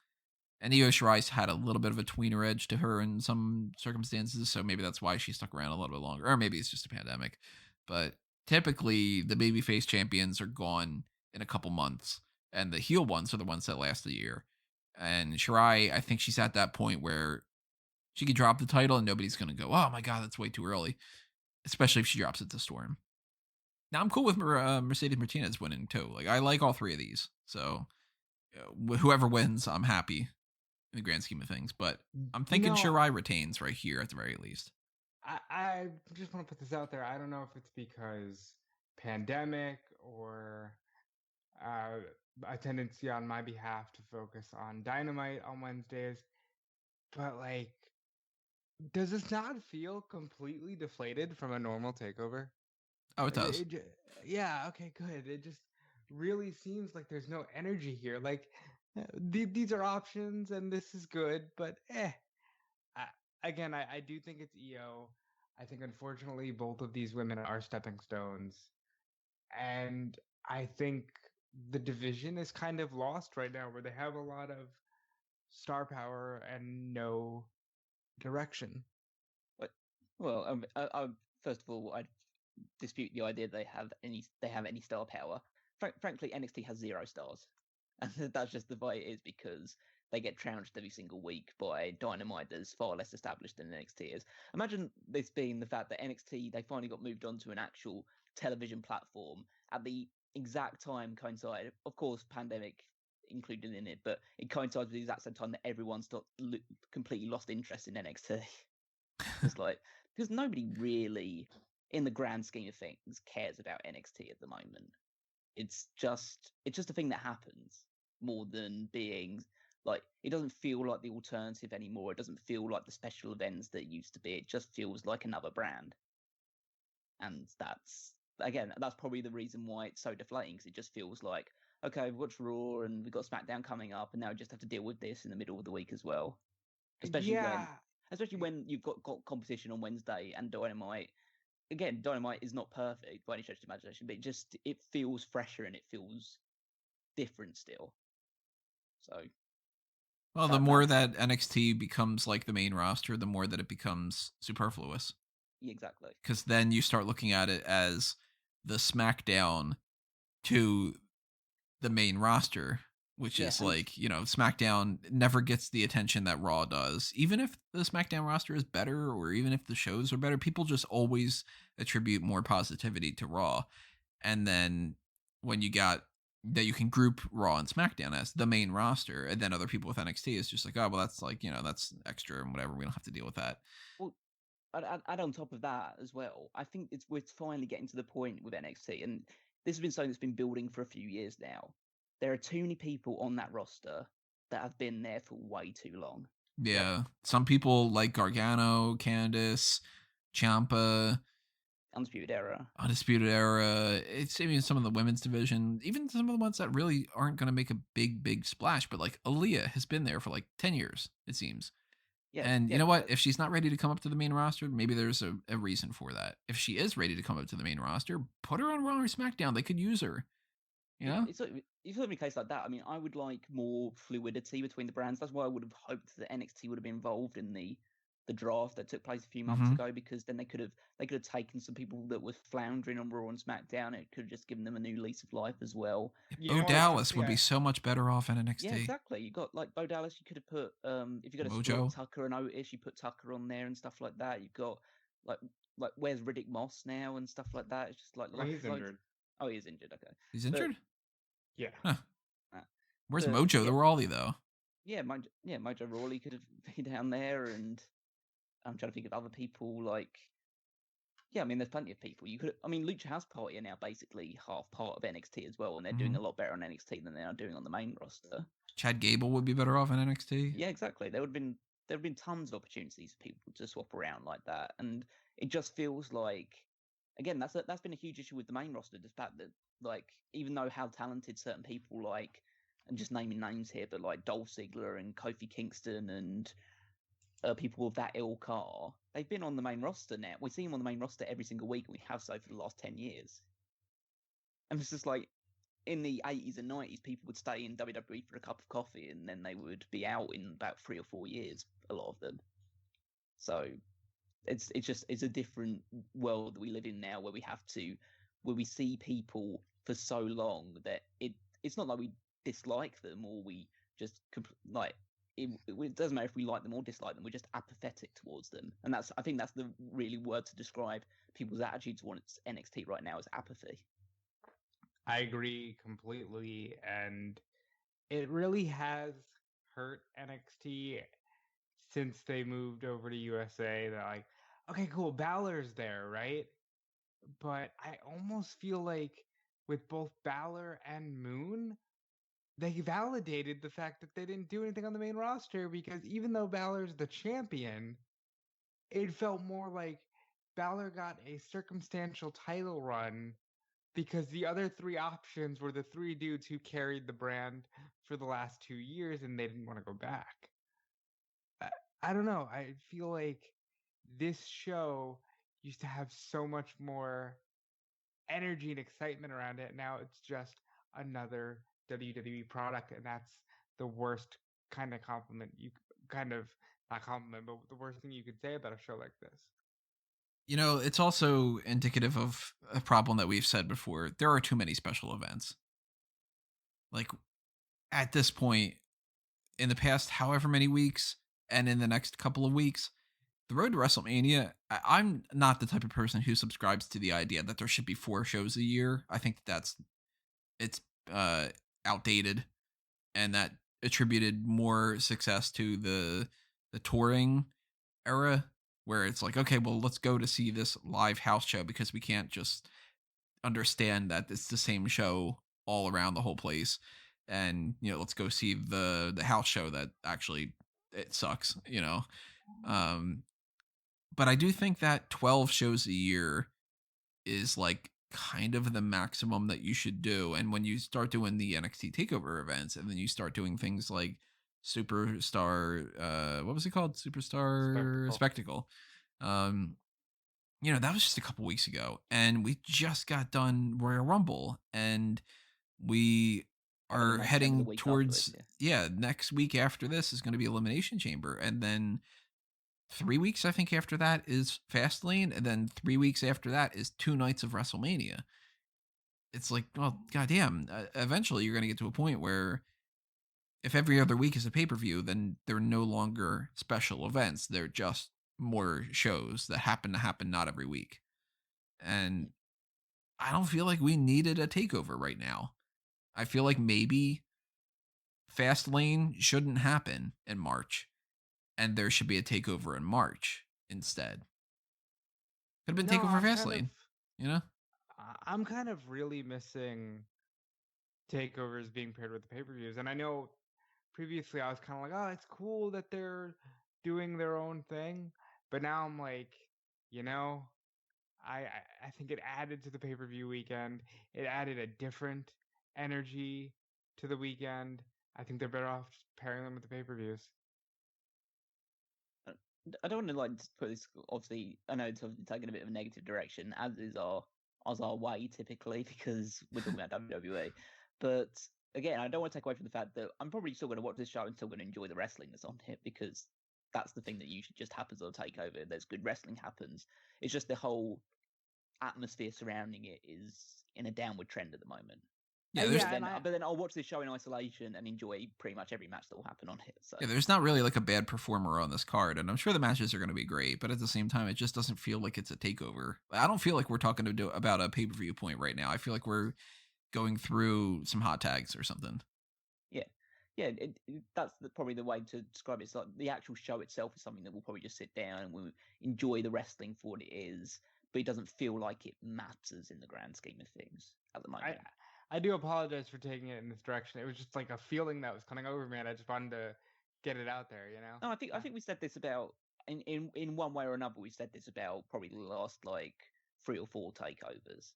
And Io Shirai's had a little bit of a tweener edge to her in some circumstances, so maybe that's why she stuck around a little bit longer. Or maybe it's just a pandemic. But typically, the babyface champions are gone in a couple months, and the heel ones are the ones that last a year. And Shirai, I think she's at that point where she could drop the title and nobody's going to go, oh my God, that's way too early. Especially if she drops it to Storm. Now, I'm cool with Mercedes Martinez winning too. Like, I like all three of these. So, whoever wins, I'm happy in the grand scheme of things. But I'm thinking Shirai retains right here at the very least. I just want to put this out there. I don't know if it's because pandemic or a tendency on my behalf to focus on Dynamite on Wednesdays, but like, does this not feel completely deflated from a normal takeover? Oh, it Like, does. yeah, okay, good. It just really seems like there's no energy here. Like, these are options, and this is good, but I, again, I do think it's EO. I think unfortunately both of these women are stepping stones, and I think the division is kind of lost right now, where they have a lot of star power and no direction. But well, first of all, I dispute the idea they have any star power. Frankly, NXT has 0 stars, and that's just the way it is because they get trounced every single week by Dynamite that's far less established than NXT is. Imagine this being the fact that NXT they finally got moved on to an actual television platform at the exact time coincided, of course, pandemic included in it, but it coincides with the exact same time that everyone's completely lost interest in NXT. Just like because nobody really, in the grand scheme of things, cares about NXT at the moment. It's just a thing that happens more than being like it doesn't feel like the alternative anymore. It doesn't feel like the special events that it used to be. It just feels like another brand, and that's probably the reason why it's so deflating because it just feels like okay, we've watched Raw and we've got SmackDown coming up, and now we just have to deal with this in the middle of the week as well. Especially Yeah, when you've got competition on Wednesday and Dynamite. Again, Dynamite is not perfect by any stretch of the imagination, but it feels fresher and it feels different still. So, Well, the more that NXT becomes like the main roster, the more that it becomes superfluous. Exactly. Because then you start looking at it as the SmackDown to the main roster, which is like, SmackDown never gets the attention that Raw does. Even if the SmackDown roster is better or even if the shows are better, people just always attribute more positivity to Raw. And then when you got that you can group Raw and SmackDown as the main roster, and then other people with NXT is just like, oh, well, that's like, that's extra and whatever. We don't have to deal with that. Well, add on top of that as well, I think we're finally getting to the point with NXT, and this has been something that's been building for a few years now. There are too many people on that roster that have been there for way too long. Yeah. Some people like Gargano, Candice, Ciampa, Undisputed Era. It's even some of the women's division, even some of the ones that really aren't going to make a big splash. But like Aaliyah has been there for like 10 years, it seems. And you know what? If she's not ready to come up to the main roster, maybe there's a reason for that. If she is ready to come up to the main roster, put her on Raw or SmackDown. They could use her. You know? It's a case like that. I mean, I would like more fluidity between the brands. That's why I would have hoped that NXT would have been involved in the draft that took place a few months ago, because then they could have taken some people that were floundering on Raw and SmackDown. It could have just given them a new lease of life as well. Bo Dallas would be so much better off in NXT. Yeah, exactly. You got like Bo Dallas. You could have put if you're going to split Tucker and Otis, you put Tucker on there and stuff like that. You've got like where's Riddick Moss now and stuff like that. It's just like he's injured. Oh, he is injured. Okay, he's injured. Yeah. Huh. Where's Mojo the Rawley though? Yeah, Mojo Rawley could have been down there, and I'm trying to think of other people like. Yeah, I mean, there's plenty of people. Lucha House Party are now basically half part of NXT as well, and they're doing a lot better on NXT than they are doing on the main roster. Chad Gable would be better off in NXT. Yeah, exactly. There have been tons of opportunities for people to swap around like that, and it just feels like, again, that's been a huge issue with the main roster. The fact that, like, even though how talented certain people like, and just naming names here, but like Dolph Ziggler and Kofi Kingston and people of that ilk are, they've been on the main roster now. We see them on the main roster every single week, and we have so for the last 10 years. And it's just like, in the 80s and 90s, people would stay in WWE for a cup of coffee, and then they would be out in about 3 or 4 years, a lot of them. So it's a different world that we live in now, where we see people for so long that it's not like we dislike them, or we just it doesn't matter if we like them or dislike them. We're just apathetic towards them, and I think that's the really word to describe people's attitude towards NXT right now, is apathy. I agree completely, and it really has hurt NXT since they moved over to USA. They're like, okay, cool, Balor's there, right? But I almost feel like with both Balor and Moon, they validated the fact that they didn't do anything on the main roster, because even though Balor's the champion, it felt more like Balor got a circumstantial title run because the other three options were the three dudes who carried the brand for the last 2 years and they didn't want to go back. I don't know. I feel like this show used to have so much more energy and excitement around it. Now it's just another WWE product, and that's the worst kind of compliment you kind of not compliment, but the worst thing you could say about a show like this. You know, it's also indicative of a problem that we've said before. There are too many special events. Like, at this point, in the past however many weeks, and in the next couple of weeks, the road to WrestleMania, I'm not the type of person who subscribes to the idea that there should be 4 shows a year. I think it's uh, outdated, and that attributed more success to the touring era, where it's like, okay, well, let's go to see this live house show because we can't just understand that it's the same show all around the whole place. And, you know, let's go see the house show that actually it sucks, you know. But I do think that 12 shows a year is like kind of the maximum that you should do. And when you start doing the NXT takeover events, and then you start doing things like Superstar, what was it called? Superstar Spectacle. You know, that was just a couple weeks ago, and we just got done Royal Rumble, and we are heading towards next week after this is going to be Elimination Chamber, and then 3 weeks I think after that is Fastlane, and then 3 weeks after that is 2 nights of WrestleMania. It's like, well, goddamn, eventually you're going to get to a point where if every other week is a pay-per-view, then they're no longer special events. They're just more shows that happen to happen not every week. And I don't feel like we needed a takeover right now. I feel like maybe Fastlane shouldn't happen in March, and there should be a takeover in March instead. Could have been takeover Fastlane, you know? I'm kind of really missing takeovers being paired with the pay-per-views. And I know previously I was kind of like, oh, it's cool that they're doing their own thing. But now I'm like, you know, I think it added to the pay-per-view weekend. It added a different energy to the weekend. I think they're better off pairing them with the pay-per-views. I don't want to like put this. Obviously, I know it's taking a bit of a negative direction, as is our way typically, because we're talking about WWE. But again, I don't want to take away from the fact that I'm probably still going to watch this show and still going to enjoy the wrestling that's on here, because that's the thing that usually just happens on Takeover. There's good wrestling happens. It's just the whole atmosphere surrounding it is in a downward trend at the moment. Yeah, but then I'll watch this show in isolation and enjoy pretty much every match that will happen on it. So. Yeah, there's not really like a bad performer on this card, and I'm sure the matches are going to be great, but at the same time, it just doesn't feel like it's a takeover. I don't feel like we're talking about a pay-per-view point right now. I feel like we're going through some hot tags or something. Yeah, that's probably the way to describe it. It's like the actual show itself is something that we'll probably just sit down and we'll enjoy the wrestling for what it is, but it doesn't feel like it matters in the grand scheme of things at the moment. I do apologize for taking it in this direction. It was just like a feeling that was coming over me, and I just wanted to get it out there, you know? No, I think we said this about in one way or another. We said this about probably the last like 3 or 4 takeovers.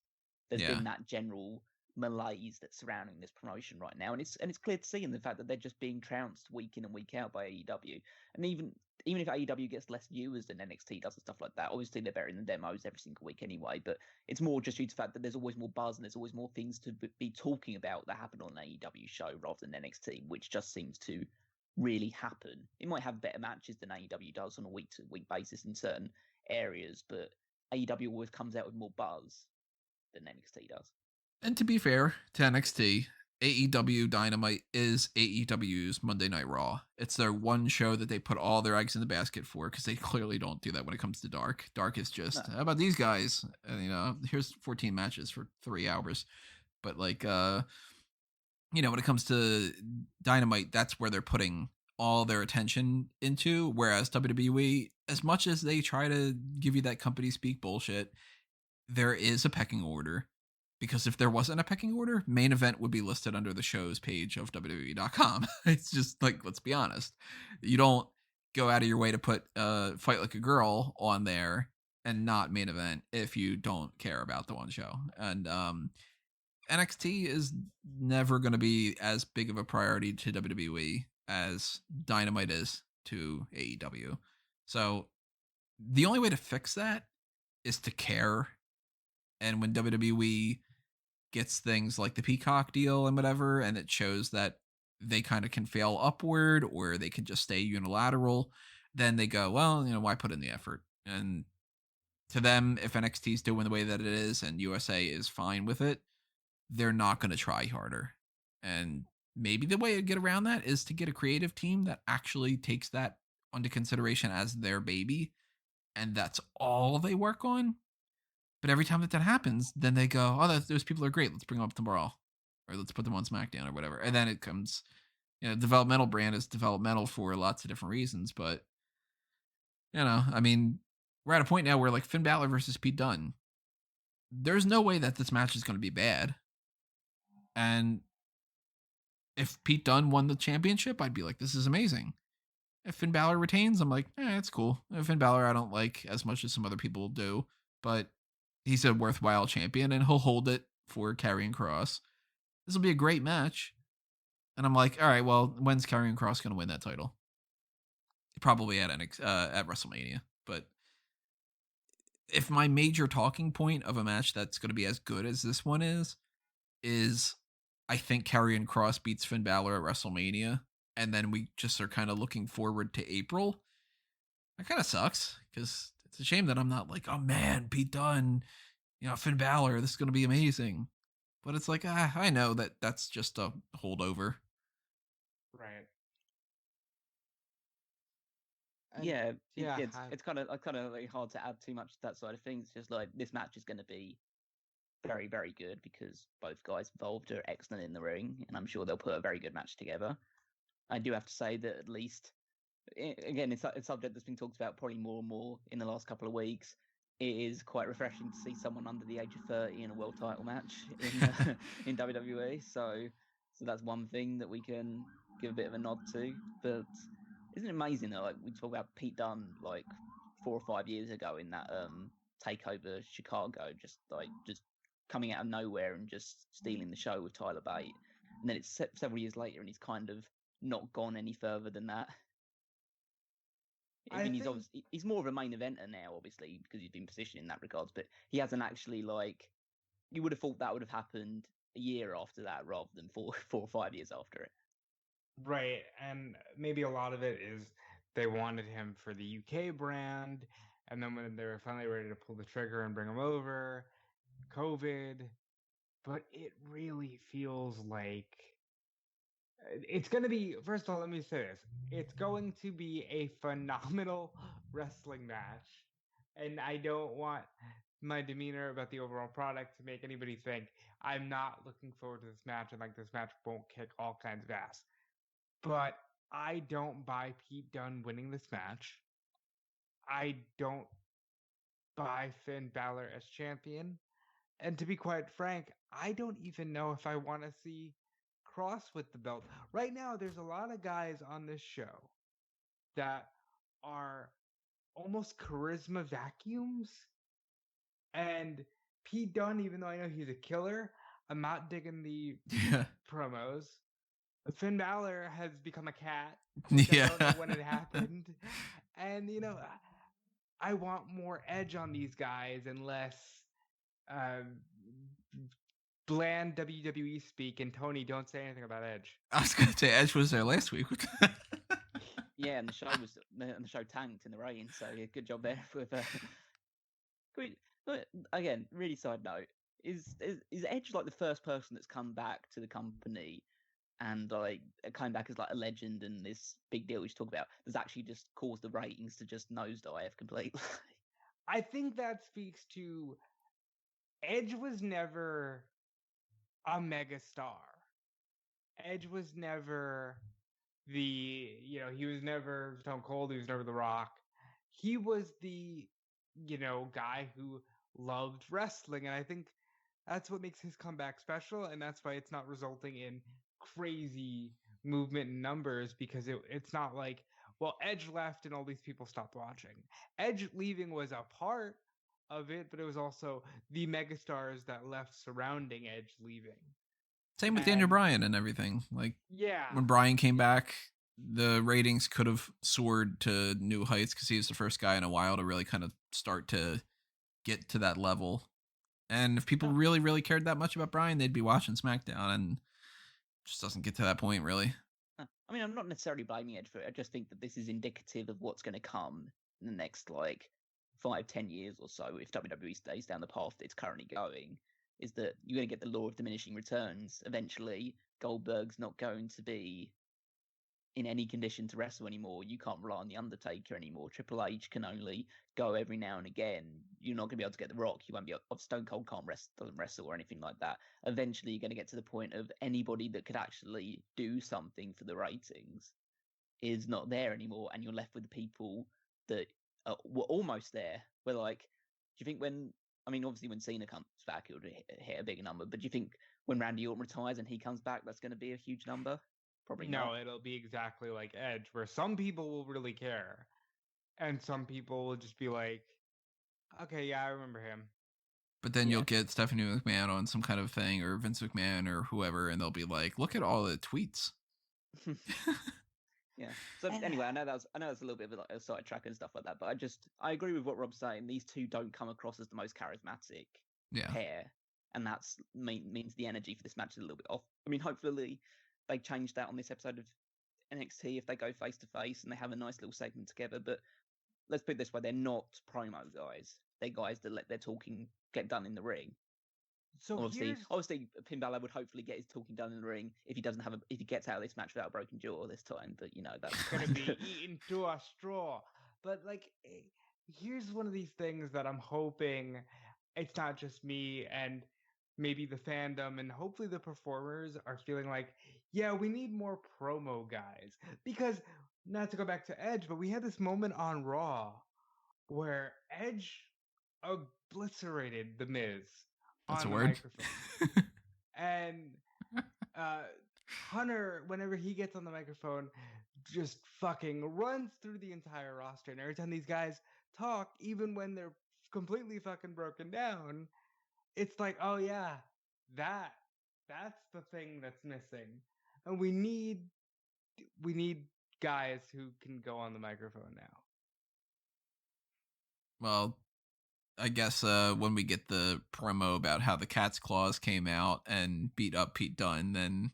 There's been that general malaise that's surrounding this promotion right now, and it's clear to see in the fact that they're just being trounced week in and week out by AEW. And even if AEW gets less viewers than NXT does and stuff like that, obviously they're better in the demos every single week anyway, but it's more just due to the fact that there's always more buzz and there's always more things to be talking about that happen on an AEW show rather than NXT, which just seems to really happen. It might have better matches than AEW does on a week-to-week basis in certain areas, but AEW always comes out with more buzz than NXT does. And to be fair to NXT, AEW Dynamite is AEW's Monday Night Raw. It's their one show that they put all their eggs in the basket for, because they clearly don't do that when it comes to Dark. Dark is just, how about these guys? And, you know, here's 14 matches for 3 hours. But like, you know, when it comes to Dynamite, that's where they're putting all their attention into. Whereas WWE, as much as they try to give you that company speak bullshit, there is a pecking order. Because if there wasn't a pecking order, main event would be listed under the shows page of WWE.com. It's just like, let's be honest. You don't go out of your way to put Fight Like a Girl on there and not main event if you don't care about the one show. And NXT is never going to be as big of a priority to WWE as Dynamite is to AEW. So the only way to fix that is to care. And when WWE gets things like the Peacock deal and whatever, and it shows that they kind of can fail upward or they can just stay unilateral, then they go, well, why put in the effort? And to them, if NXT is doing the way that it is and USA is fine with it, they're not going to try harder. And maybe the way to get around that is to get a creative team that actually takes that under consideration as their baby, and that's all they work on. But every time that happens, then they go, oh, those people are great. Let's bring them up tomorrow. Or let's put them on SmackDown or whatever. And then it comes, developmental brand is developmental for lots of different reasons. But, I mean, we're at a point now where like Finn Balor versus Pete Dunne, there's no way that this match is going to be bad. And if Pete Dunne won the championship, I'd be like, this is amazing. If Finn Balor retains, I'm like, it's cool. Finn Balor, I don't like as much as some other people do, but he's a worthwhile champion, and he'll hold it for Karrion Kross. This will be a great match. And I'm like, all right, well, when's Karrion Kross going to win that title? Probably at WrestleMania. But if my major talking point of a match that's going to be as good as this one is I think Karrion Kross beats Finn Balor at WrestleMania, and then we just are kind of looking forward to April. That kind of sucks, because it's a shame that I'm not like, oh man, Pete Dunne, Finn Balor, this is going to be amazing. But it's like, I know that that's just a holdover. Right. It's kind of like hard to add too much to that side of things. Just like this match is going to be very, very good because both guys involved are excellent in the ring, and I'm sure they'll put a very good match together. I do have to say that at least, again, it's a subject that's been talked about probably more and more in the last couple of weeks. It is quite refreshing to see someone under the age of 30 in a world title match in WWE. So that's one thing that we can give a bit of a nod to. But isn't it amazing that like we talk about Pete Dunne like 4 or 5 years ago in that takeover Chicago, just coming out of nowhere and just stealing the show with Tyler Bate, and then it's several years later and he's kind of not gone any further than that. I mean, he's more of a main eventer now, obviously, because he's been positioned in that regards, but he hasn't actually, like, you would have thought that would have happened a year after that rather than 4 or 5 years after it. Right, and maybe a lot of it is they wanted him for the UK brand, and then when they were finally ready to pull the trigger and bring him over, COVID, but it really feels like it's going to be, first of all, let me say this. It's going to be a phenomenal wrestling match. And I don't want my demeanor about the overall product to make anybody think I'm not looking forward to this match and like this match won't kick all kinds of ass. But I don't buy Pete Dunne winning this match. I don't buy Finn Balor as champion. And to be quite frank, I don't even know if I want to see Kross with the belt. Right now, there's a lot of guys on this show that are almost charisma vacuums. And Pete Dunne, even though I know he's a killer, I'm not digging the promos. Finn Balor has become a cat. I don't know when it happened. And, I want more edge on these guys and less bland WWE speak. And Tony, don't say anything about Edge. I was going to say Edge was there last week. Yeah, and the show tanked in the rain. So yeah, good job there with. Again, really side note, is Edge like the first person that's come back to the company and like came back as like a legend and this big deal we should talk about that's actually just caused the ratings to just nosedive completely? I think that speaks to Edge was never a mega star. Edge was never he was never Stone Cold, he was never The Rock. He was the, guy who loved wrestling. And I think That's what makes his comeback special, and that's why it's not resulting in crazy movement in numbers, because it's not like, well, Edge left and all these people stopped watching. Edge leaving was a part of it, but it was also the megastars that left surrounding Edge leaving. Same with Daniel Bryan and everything. Like, yeah, when Bryan came back, the ratings could have soared to new heights because he was the first guy in a while to really kind of start to get to that level. And if people really, really cared that much about Bryan, they'd be watching SmackDown, and just doesn't get to that point, really. I mean, I'm not necessarily blaming Edge for it. I just think that this is indicative of what's going to come in the next, 5-10 years or so, if WWE stays down the path that it's currently going, is that you're going to get the law of diminishing returns. Eventually, Goldberg's not going to be in any condition to wrestle anymore. You can't rely on The Undertaker anymore. Triple H can only go every now and again. You're not going to be able to get The Rock. You won't be able, Stone Cold doesn't wrestle or anything like that. Eventually, you're going to get to the point of anybody that could actually do something for the ratings is not there anymore, and you're left with the people that were almost there. Where, do you think obviously when Cena comes back, it would hit a bigger number, but do you think when Randy Orton retires and he comes back, that's going to be a huge number? Probably not. No, it'll be exactly like Edge, where some people will really care, and some people will just be like, okay, yeah, I remember him. But then you'll get Stephanie McMahon on some kind of thing, or Vince McMahon or whoever, and they'll be like, look at all the tweets. Yeah. So anyway, I know that's a little bit of a sidetrack and stuff like that, but I agree with what Rob's saying. These two don't come across as the most charismatic pair, and that's means the energy for this match is a little bit off. I mean, hopefully they change that on this episode of NXT if they go face to face and they have a nice little segment together. But let's put it this way: they're not promo guys. They're guys that let their talking get done in the ring. So obviously, Finn Balor would hopefully get his talking done in the ring if he gets out of this match without a broken jaw this time. But that's gonna be eaten to a straw. But here's one of these things that I'm hoping it's not just me and maybe the fandom and hopefully the performers are feeling like, yeah, we need more promo guys. Because, not to go back to Edge, but we had this moment on Raw where Edge obliterated The Miz. That's on a the word. Microphone. And Hunter, whenever he gets on the microphone, just fucking runs through the entire roster. And every time these guys talk, even when they're completely fucking broken down, it's like, oh yeah, that's the thing that's missing. And we need guys who can go on the microphone now. Well, I guess when we get the promo about how the cat's claws came out and beat up Pete Dunne, then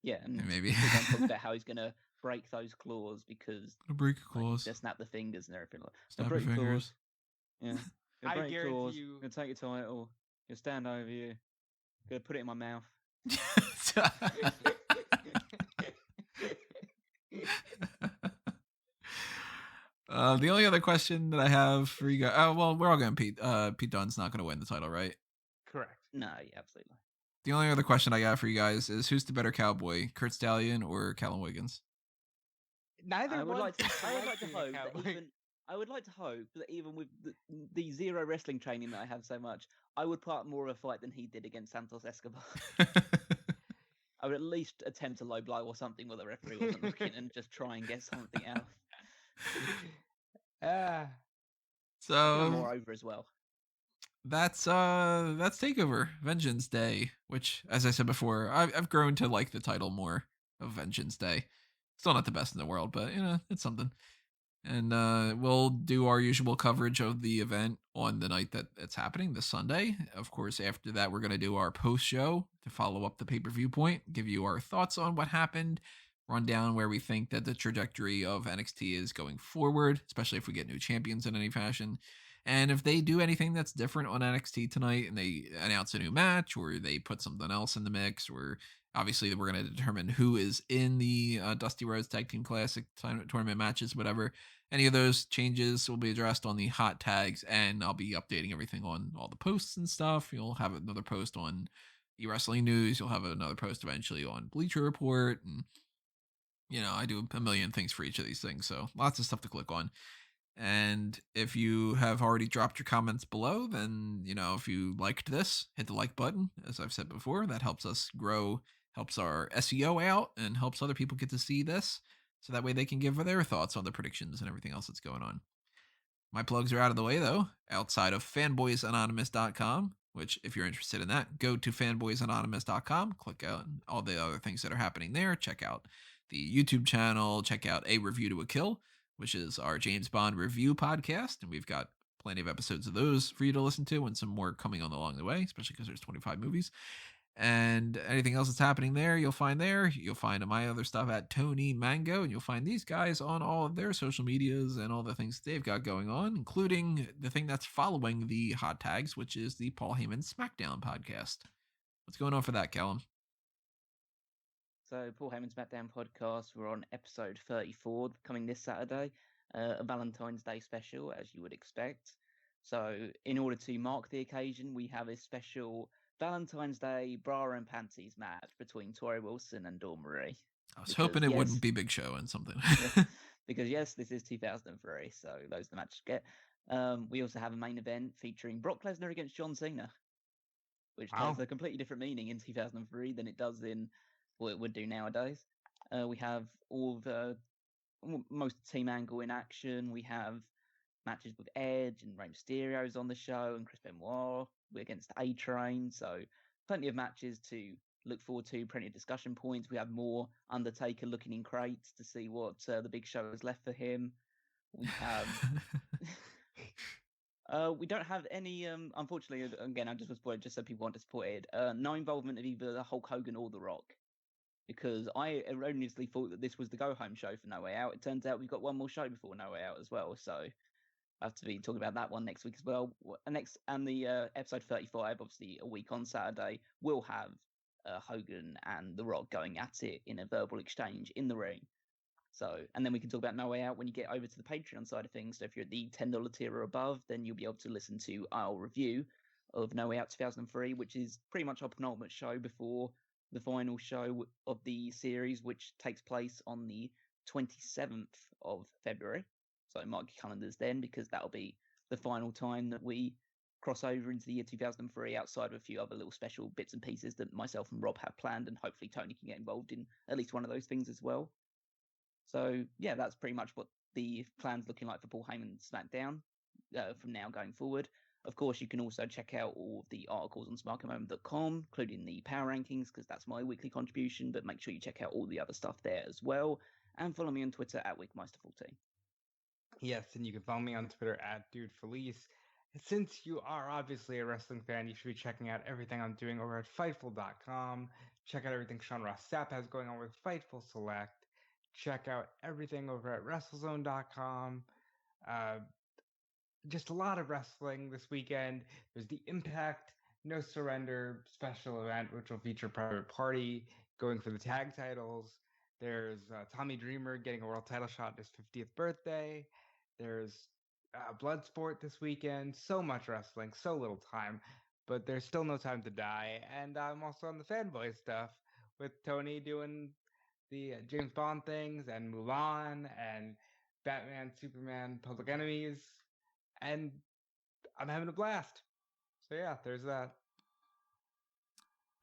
and maybe then talk about how he's gonna break those claws because break claws, just snap the fingers and everything. Snap your fingers. Claws. Yeah, I break guarantee claws. you. Gonna take your title. Gonna stand over you. Gonna put it in my mouth. The only other question that I have for you guys, we're all going Pete Dunne's not going to win the title, right? Correct. No, yeah, absolutely. The only other question I got for you guys is who's the better cowboy, Kurt Stallion or Callum Wiggins? Neither. I would like to hope that even with the zero wrestling training that I have so much, I would put up more of a fight than he did against Santos Escobar. I would at least attempt a low blow or something while the referee wasn't looking and just try and get something out. So more over as well. That's TakeOver Vengeance Day, which, as I said before, I've grown to like the title more of Vengeance Day. Still not the best in the world, but it's something. And we'll do our usual coverage of the event on the night that it's happening, this Sunday. Of course, after that, we're going to do our post show to follow up the Pay-Per-Viewpoint, give you our thoughts on what happened, run down where we think that the trajectory of NXT is going forward, especially if we get new champions in any fashion. And if they do anything that's different on NXT tonight and they announce a new match or they put something else in the mix, or obviously we're going to determine who is in the Dusty Rhodes Tag Team Classic tournament matches, whatever. Any of those changes will be addressed on the hot tags, and I'll be updating everything on all the posts and stuff. You'll have another post on eWrestling News. You'll have another post eventually on Bleacher Report. And, I do a million things for each of these things, so lots of stuff to click on. And if you have already dropped your comments below, then, if you liked this, hit the like button. As I've said before, that helps us grow, helps our SEO out, and helps other people get to see this. So that way they can give their thoughts on the predictions and everything else that's going on. My plugs are out of the way, though, outside of fanboysanonymous.com, which, if you're interested in that, go to fanboysanonymous.com, click on all the other things that are happening there, check out the YouTube channel, check out A Review to a Kill, which is our James Bond review podcast, and we've got plenty of episodes of those for you to listen to and some more coming on along the way, especially because there's 25 movies. And anything else that's happening there, you'll find there. You'll find my other stuff at Toni Mango, and you'll find these guys on all of their social medias and all the things they've got going on, including the thing that's following the hot tags, which is the Paul Heyman SmackDown podcast. What's going on for that, Callum? So, Paul Heyman SmackDown podcast, we're on episode 34, coming this Saturday, a Valentine's Day special, as you would expect. So, in order to mark the occasion, we have a special Valentine's Day bra and panties match between Tori Wilson and Dawn Marie. I was hoping it wouldn't be Big Show and something. Because, yes, this is 2003, so those are the matches to get. We also have a main event featuring Brock Lesnar against John Cena, which has a completely different meaning in 2003 than it does in what it would do nowadays. We have all the most Team Angle in action. We have matches with Edge and Rey Mysterio's on the show, and Chris Benoit. We're against A-Train, so plenty of matches to look forward to, plenty of discussion points. We have more Undertaker looking in crates to see what the Big Show has left for him. We have... we don't have any, unfortunately, again, I just was spoiled just so people aren't disappointed, no involvement of either the Hulk Hogan or The Rock. Because I erroneously thought that this was the go-home show for No Way Out. It turns out we've got one more show before No Way Out as well, so I have to be talking about that one next week as well. And the episode 35, obviously a week on Saturday, will have Hogan and The Rock going at it in a verbal exchange in the ring. So, and then we can talk about No Way Out when you get over to the Patreon side of things. So if you're at the $10 tier or above, then you'll be able to listen to our review of No Way Out 2003, which is pretty much our penultimate show before the final show of the series, which takes place on the 27th of February. So mark your calendars then, because that'll be the final time that we cross over into the year 2003, outside of a few other little special bits and pieces that myself and Rob have planned, and hopefully Toni can get involved in at least one of those things as well. So yeah, that's pretty much what the plan's looking like for Paul Heyman SmackDown from now going forward. Of course, you can also check out all of the articles on smarkatmoment.com, including the power rankings, because that's my weekly contribution, but make sure you check out all the other stuff there as well. And follow me on Twitter at WickMeister14. Yes, and you can follow me on Twitter at DudeFelice. Since you are obviously a wrestling fan, you should be checking out everything I'm doing over at Fightful.com. Check out everything Sean Ross Sapp has going on with Fightful Select. Check out everything over at WrestleZone.com. Just a lot of wrestling this weekend. There's the Impact No Surrender special event, which will feature Private Party going for the tag titles. There's Tommy Dreamer getting a world title shot on his 50th birthday. There's Bloodsport this weekend. So much wrestling, so little time, but there's still no time to die. And I'm also on the fanboy stuff with Toni doing the James Bond things and Mulan and Batman, Superman, Public Enemies. And I'm having a blast. So yeah, there's that.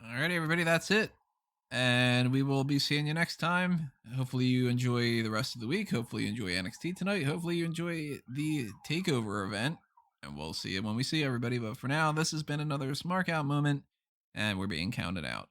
Alrighty, everybody, that's it. And we will be seeing you next time. Hopefully you enjoy the rest of the week. Hopefully you enjoy NXT tonight. Hopefully you enjoy the TakeOver event. And we'll see you when we see everybody. But for now, this has been another Smark Out moment. And we're being counted out.